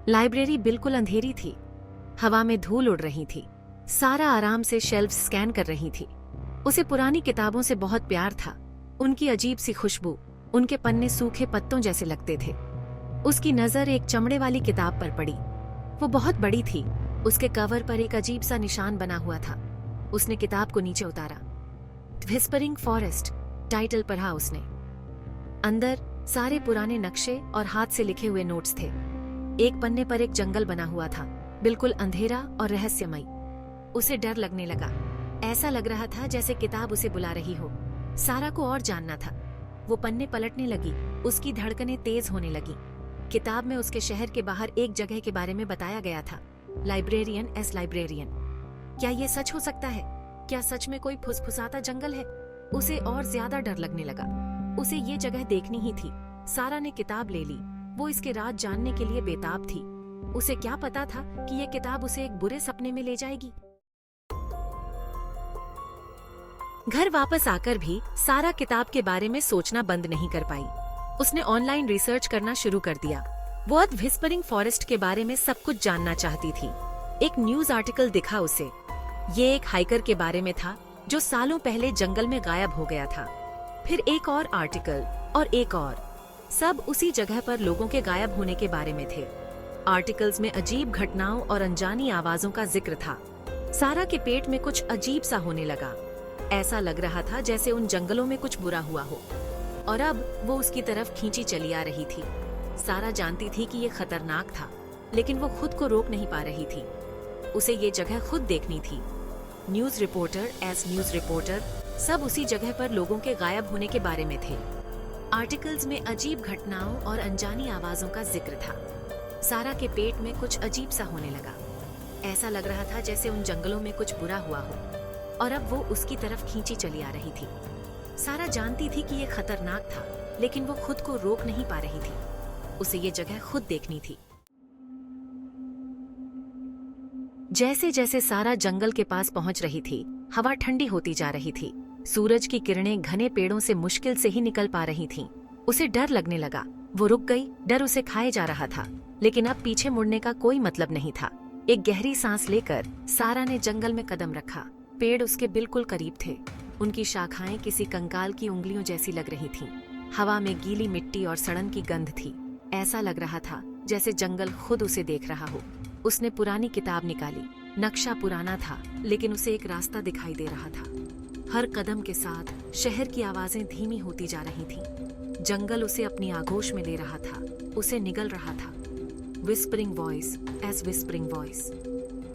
Library बिल्कुल अंधेरी थी। हवा में धूल उड़ रही थी। सारा आराम से शेल्फ स्कैन कर रही थी। उसे पुरानी किताबों से बहुत प्यार था। उनकी अजीब सी खुशबू, उनके पन्ने सूखे पत्तों जैसे लगते थे। उसकी नजर एक चमड़े वाली किताब पर पड़ी। वो बहुत बड़ी थी। उसके कवर पर एक अजीब सा निशान बना हुआ था। उसने किताब को नीचे उतारा। व्हिस्परिंग फॉरेस्ट टाइटल पढ़ा उसने। अंदर सारे पुराने नक्शे और हाथ से लिखे हुए नोट्स थे। एक पन्ने पर एक जंगल बना हुआ था, बिल्कुल अंधेरा और रहस्यमय। उसे डर लगने लगा। ऐसा लग रहा था जैसे किताब उसे बुला रही हो। सारा को और जानना था। वो पन्ने पलटने लगी। उसकी धड़कनें तेज होने लगी। किताब में उसके शहर के बाहर एक जगह के बारे में बताया गया था, लाइब्रेरियन एस लाइब्रेरियन। क्या ये सच हो सकता है? क्या सच में कोई फुसफुसाता जंगल है? उसे और ज्यादा डर लगने लगा। उसे ये जगह देखनी ही थी। सारा ने किताब ले ली। वो इसके राज जानने के लिए बेताब थी। उसे क्या पता था कि ये किताब उसे एक बुरे सपने में ले जाएगी। घर वापस आकर भी सारा किताब के बारे में सोचना बंद नहीं कर पाई। उसने ऑनलाइन रिसर्च करना शुरू कर दिया। वो अब व्हिस्परिंग फॉरेस्ट के बारे में सब कुछ जानना चाहती थी। एक न्यूज आर्टिकल दिखा उसे। ये एक हाइकर के बारे में था जो सालों पहले जंगल में गायब हो गया था। फिर एक और आर्टिकल और एक और, सब उसी जगह पर लोगों के गायब होने के बारे में थे। आर्टिकल्स में अजीब घटनाओं और अनजानी आवाजों का जिक्र था। सारा के पेट में कुछ अजीब सा होने लगा। ऐसा लग रहा था जैसे उन जंगलों में कुछ बुरा हुआ हो और अब वो उसकी तरफ खींची चली आ रही थी। सारा जानती थी कि ये खतरनाक था, लेकिन वो खुद को रोक नहीं पा रही थी। उसे ये जगह खुद देखनी थी। News reporter S news reporter, सब उसी जगह पर लोगों के गायब होने के बारे में थे। आर्टिकल्स में अजीब घटनाओं और अनजानी आवाजों का जिक्र था। सारा के पेट में कुछ अजीब सा होने लगा। ऐसा लग रहा था जैसे उन जंगलों में कुछ बुरा हुआ हो और अब वो उसकी तरफ खींची चली आ रही थी। सारा जानती थी कि ये खतरनाक था, लेकिन वो खुद को रोक नहीं पा रही थी। उसे ये जगह खुद देखनी थी। जैसे जैसे सारा जंगल के पास पहुंच रही थी, हवा ठंडी होती जा रही थी। सूरज की किरणें घने पेड़ों से मुश्किल से ही निकल पा रही थीं। उसे डर लगने लगा। वो रुक गई। डर उसे खाए जा रहा था, लेकिन अब पीछे मुड़ने का कोई मतलब नहीं था। एक गहरी सांस लेकर सारा ने जंगल में कदम रखा। पेड़ उसके बिल्कुल करीब थे। उनकी शाखाएं किसी कंकाल की उंगलियों जैसी लग रही थीं। हवा में गीली मिट्टी और सड़न की गंध थी। ऐसा लग रहा था जैसे जंगल खुद उसे देख रहा हो। उसने पुरानी किताब निकाली। नक्शा पुराना था, लेकिन उसे एक रास्ता दिखाई दे रहा था। हर कदम के साथ शहर की आवाजें धीमी होती जा रही थीं। जंगल उसे अपनी आगोश में ले रहा था, उसे निगल रहा था। Whispering voice as whispering voice.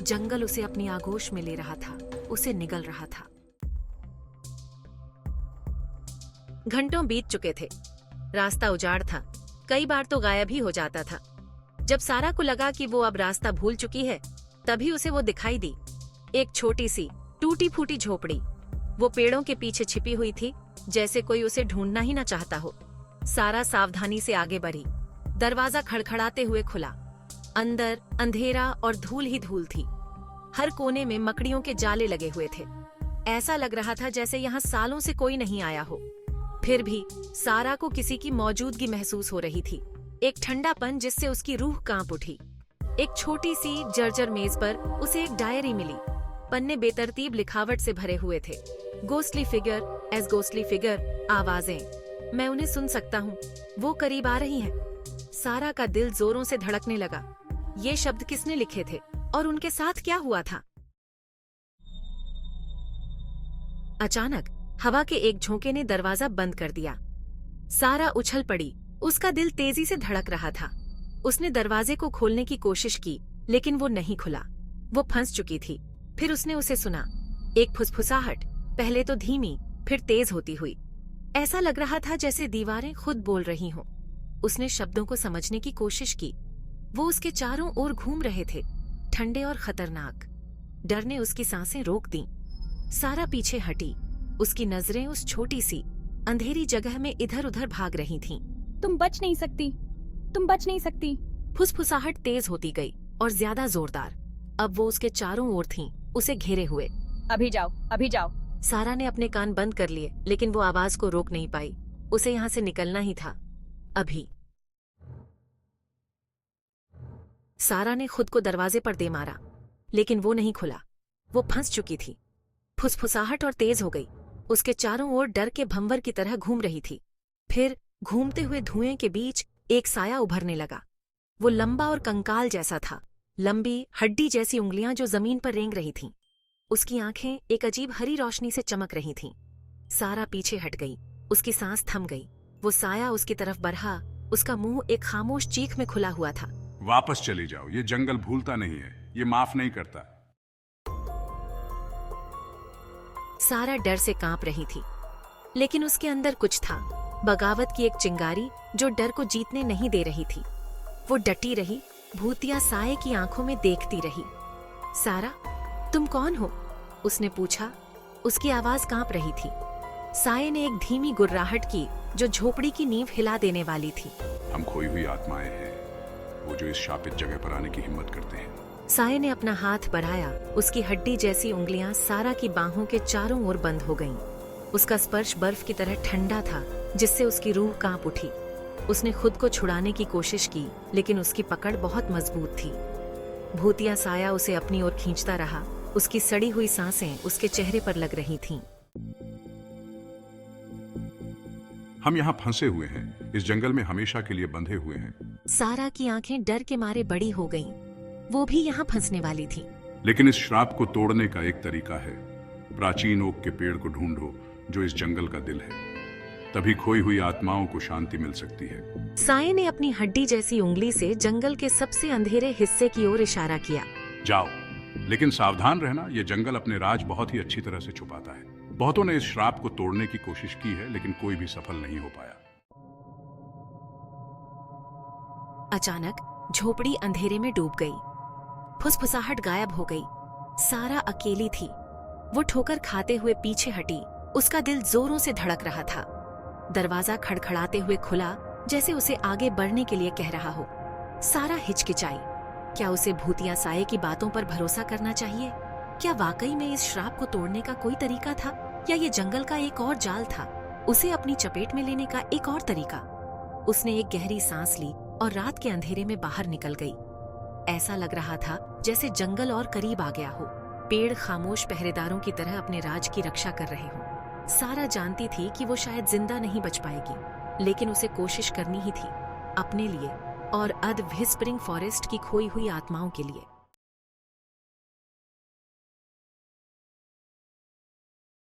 जंगल उसे अपनी आगोश में ले रहा था, उसे निगल रहा था। घंटों बीत चुके थे। रास्ता उजाड़ था। कई बार तो गायब ही हो जाता था। जब सारा को लगा कि वो अब रास्ता भूल चुकी है, तभी उसे वो दिखाई दी। एक छोटी सी टूटी फूटी झोपड़ी। वो पेड़ों के पीछे छिपी हुई थी, जैसे कोई उसे ढूंढना ही न चाहता हो। सारा सावधानी से आगे बढ़ी। दरवाजा खड़खड़ाते हुए खुला। अंदर अंधेरा और धूल ही धूल थी। हर कोने में मकड़ियों के जाले लगे हुए थे। ऐसा लग रहा था जैसे यहाँ सालों से कोई नहीं आया हो। फिर भी सारा को किसी की मौजूदगी महसूस हो रही थी। एक ठंडापन जिससे उसकी रूह कांप उठी। एक छोटी सी जर्जर मेज पर उसे एक डायरी मिली। पन्ने बेतरतीब लिखावट से भरे हुए थे। Ghostly figure as ghostly figure. आवाजें, मैं उन्हें सुन सकता हूँ, वो करीब आ रही हैं। सारा का दिल जोरों से धड़कने लगा। ये शब्द किसने लिखे थे और उनके साथ क्या हुआ था? अचानक हवा के एक झोंके ने दरवाजा बंद कर दिया। सारा उछल पड़ी। उसका दिल तेजी से धड़क रहा था। उसने दरवाजे को खोलने की कोशिश की, लेकिन वो नहीं खुला। वो फंस चुकी थी। फिर उसने उसे सुना। एक फुसफुसाहट, पहले तो धीमी, फिर तेज होती हुई। ऐसा लग रहा था जैसे दीवारें खुद बोल रही हों। उसने शब्दों को समझने की कोशिश की। वो उसके चारों ओर घूम रहे थे, ठंडे और खतरनाक। डर ने उसकी सांसें रोक दी। सारा पीछे हटी। उसकी नजरें उस छोटी सी अंधेरी जगह में इधर उधर भाग रही थीं। तुम बच नहीं सकती, तुम बच नहीं सकती। फुसफुसाहट तेज होती गई और ज्यादा जोरदार। अब वो उसके चारों ओर थीं, उसे घेरे हुए। अभी जाओ, अभी जाओ। सारा ने अपने कान बंद कर लिए, लेकिन वो आवाज को रोक नहीं पाई। उसे यहाँ से निकलना ही था, अभी। सारा ने खुद को दरवाजे पर दे मारा, लेकिन वो नहीं खुला। वो फंस चुकी थी। फुसफुसाहट और तेज हो गई। उसके चारों ओर डर के भंवर की तरह घूम रही थी। फिर घूमते हुए धुएं के बीच एक साया उभरने लगा। वो लंबा और कंकाल जैसा था, लंबी हड्डी जैसी उंगलियां जो जमीन पर रेंग रही थीं। उसकी आंखें एक अजीब हरी रोशनी से चमक रही थीं। सारा पीछे हट गई। उसकी सांस थम गई। वो साया उसकी तरफ बढ़ा। उसका मुंह एक खामोश चीख में खुला हुआ था। वापस चली जाओ, ये जंगल भूलता नहीं है, ये माफ नहीं करता। सारा डर से कांप रही थी, लेकिन उसके अंदर कुछ था, बगावत की एक चिंगारी जो डर को जीतने नहीं दे रही थी। वो डटी रही, भूतिया साये की आंखों में देखती रही। सारा, तुम कौन हो? उसने पूछा। उसकी आवाज कांप रही थी। साये ने एक धीमी गुर्राहट की जो झोपड़ी की नींव हिला देने वाली थी। हम खोई हुई आत्माएं हैं, वो जो इस शापित जगह पर आने की हिम्मत करते हैं। साये ने अपना हाथ बढ़ाया। उसकी हड्डी जैसी उंगलियां सारा की बाहों के चारों ओर बंद हो गईं। उसका स्पर्श बर्फ की तरह ठंडा था, जिससे उसकी रूह कांप उठी। उसने खुद को छुड़ाने की कोशिश की, लेकिन उसकी पकड़ बहुत मजबूत थी। भूतिया साया उसे अपनी ओर खींचता रहा। उसकी सड़ी हुई सांसें उसके चेहरे पर लग रही थीं। हम यहाँ फंसे हुए हैं, इस जंगल में हमेशा के लिए बंधे हुए हैं। सारा की आंखें डर के मारे बड़ी हो गईं। वो भी यहाँ फंसने वाली थी। लेकिन इस श्राप को तोड़ने का एक तरीका है। प्राचीन ओक के पेड़ को ढूंढो जो इस जंगल का दिल है, तभी खोई हुई आत्माओं को शांति मिल सकती है। साये ने अपनी हड्डी जैसी उंगली से जंगल के सबसे अंधेरे हिस्से की ओर इशारा किया। जाओ, लेकिन सावधान रहना, यह जंगल अपने राज बहुत ही अच्छी तरह से छुपाता है। बहुतों ने इस श्राप को तोड़ने की कोशिश की है, लेकिन कोई भी सफल नहीं हो पाया। अचानक झोपड़ी अंधेरे में डूब गई। फुसफुसाहट गायब हो गई। सारा अकेली थी। वो ठोकर खाते हुए पीछे हटी। उसका दिल जोरों से धड़क रहा था। दरवाजा खड़खड़ाते हुए खुला, जैसे उसे आगे बढ़ने के लिए कह रहा हो। सारा हिचकिचाई। क्या उसे भूतिया साये की बातों पर भरोसा करना चाहिए? क्या वाकई में इस श्राप को तोड़ने का कोई तरीका था, या ये जंगल का एक और जाल था, उसे अपनी चपेट में लेने का एक और तरीका? उसने एक गहरी सांस ली और रात के अंधेरे में बाहर निकल गई। ऐसा लग रहा था जैसे जंगल और करीब आ गया हो। पेड़ खामोश पहरेदारों की तरह अपने राज की रक्षा कर रहे हों। सारा जानती थी कि वो शायद जिंदा नहीं बच पाएगी, लेकिन उसे कोशिश करनी ही थी, अपने लिए और अद व्हिस्परिंग फॉरेस्ट की खोई हुई आत्माओं के लिए।